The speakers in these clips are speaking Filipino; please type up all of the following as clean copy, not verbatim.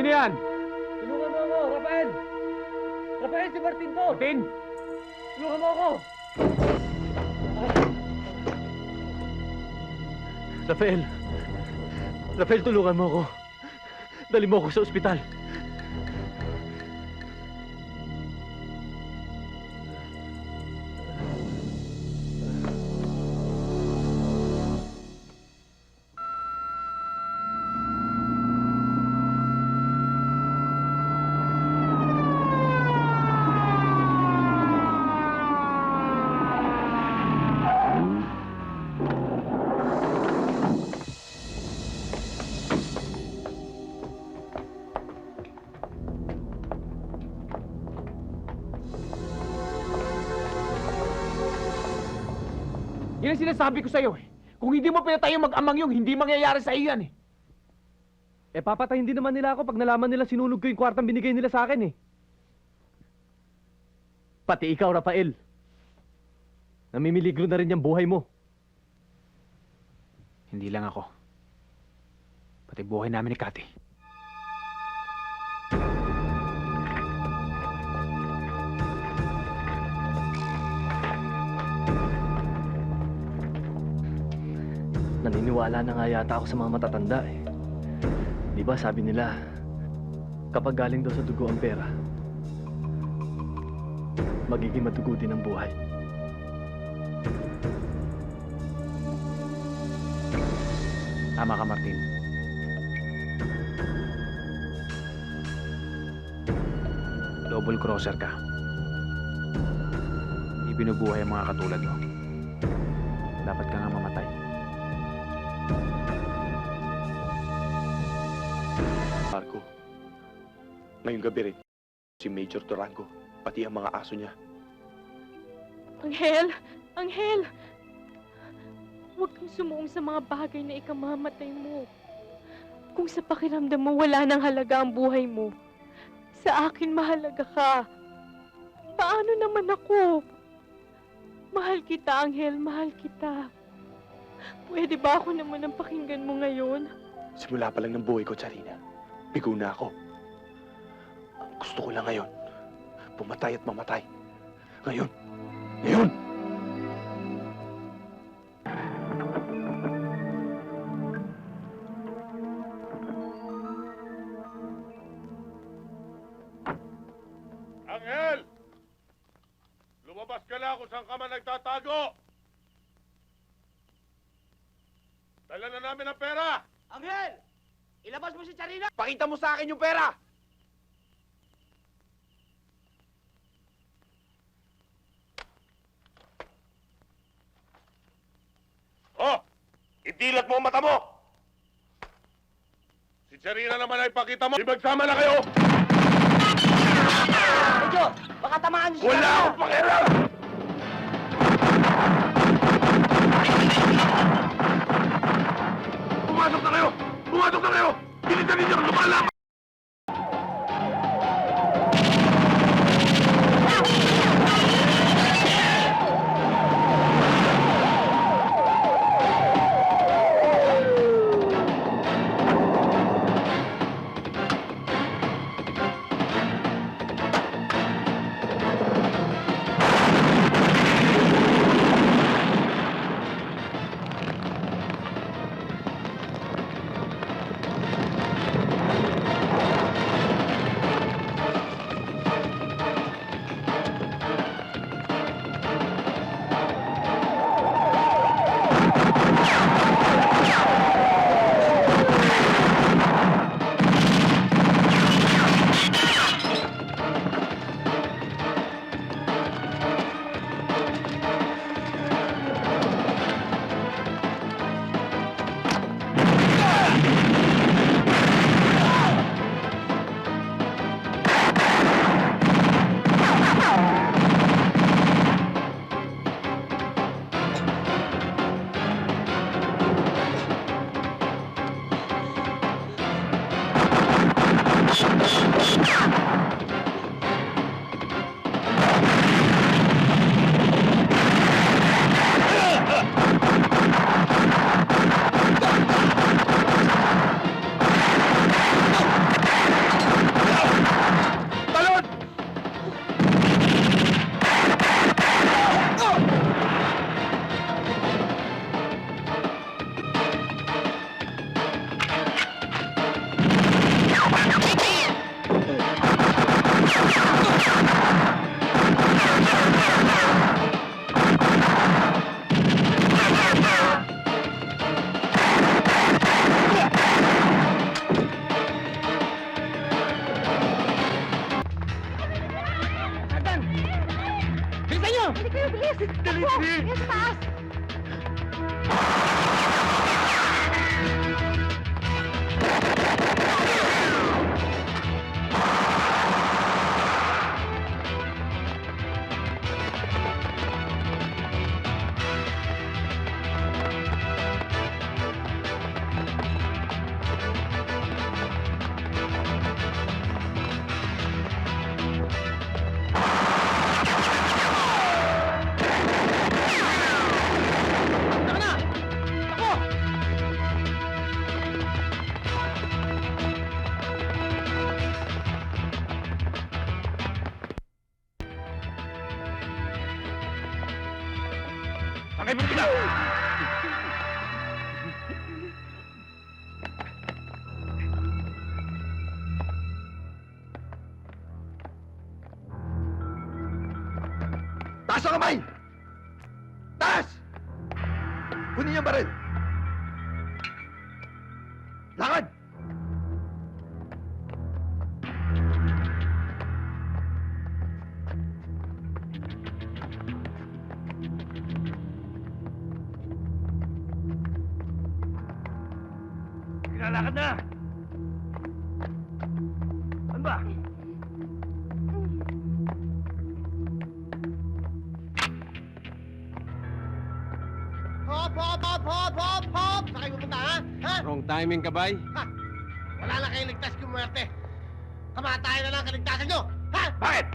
Sino yan? Tulungan mo ako, Rafael! Rafael, si Martin to! Martin! Tulungan mo ako! Rafael! Rafael, tulungan mo ako. Dali mo ako sa ospital. Yan ang sinasabi ko sa'yo eh. Kung hindi mo pinatay yung mag-amang yung, hindi mangyayari sa iyo yan eh. Eh, papatayin din naman nila ako pag nalaman nila sinunog ko yung kwartang binigay nila sa akin eh. Pati ikaw, Rafael. Namimiligro na rin yung buhay mo. Hindi lang ako. Pati buhay namin ni Cathy. Naniniwala na nga yata ako sa mga matatanda eh. Di ba sabi nila, kapag galing daw sa dugo ang pera, magiging madugo din ang buhay. Tama ka, Martin. Double crosser ka. Hindi binubuhay ang mga katulad mo. Dapat ka nga mamatay. Marco, ngayong gabi rin, si Major Durango, pati ang mga aso niya. Anghel! Anghel! Huwag kang sumuong sa mga bagay na ikamamatay mo. Kung sa pakiramdam mo wala nang halaga ang buhay mo, sa akin mahalaga ka. Paano naman ako? Mahal kita, Anghel. Mahal kita. Pwede ba ako naman ang pakinggan mo ngayon? Simula pa lang ng buhay ko, Charina. Bigo na ako. Ang gusto ko lang ngayon, pumatay at mamatay. Ngayon! Ngayon! Anghel! Lumabas ka na kung saan ka man nagtatago! Dala na namin ang pera! Anghel! Ilabas mo si Charina! Pakita mo sa akin yung pera! Oh! Idilat mo ang mata mo! Si Charina naman ay pakita mo! Di magsama na kayo! Medyo, baka tamaan niyo si Wala Charina! akong pakialam! Pumasok na kayo! Pumasok na kayo! Bilisan ninyo! Lumalaban! Sakay mo sila! Taas ang kamay! Taas! Kunin niyo ang baril! Lakad! Kinalakad na! Ano ba? Hop, hop, hop, hop, hop, hop! Saan kayo pupunta, ha? Ha? Wrong timing ka, bay. Wala na kayong ligtas kung muerte. Kamatayan na lang ang kaligtasan nyo! Ha? Bakit?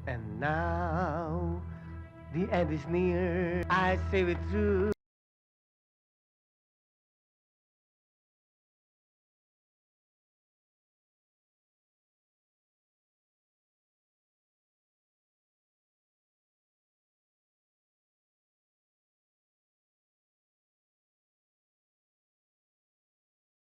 And now, the end is near. I say it true.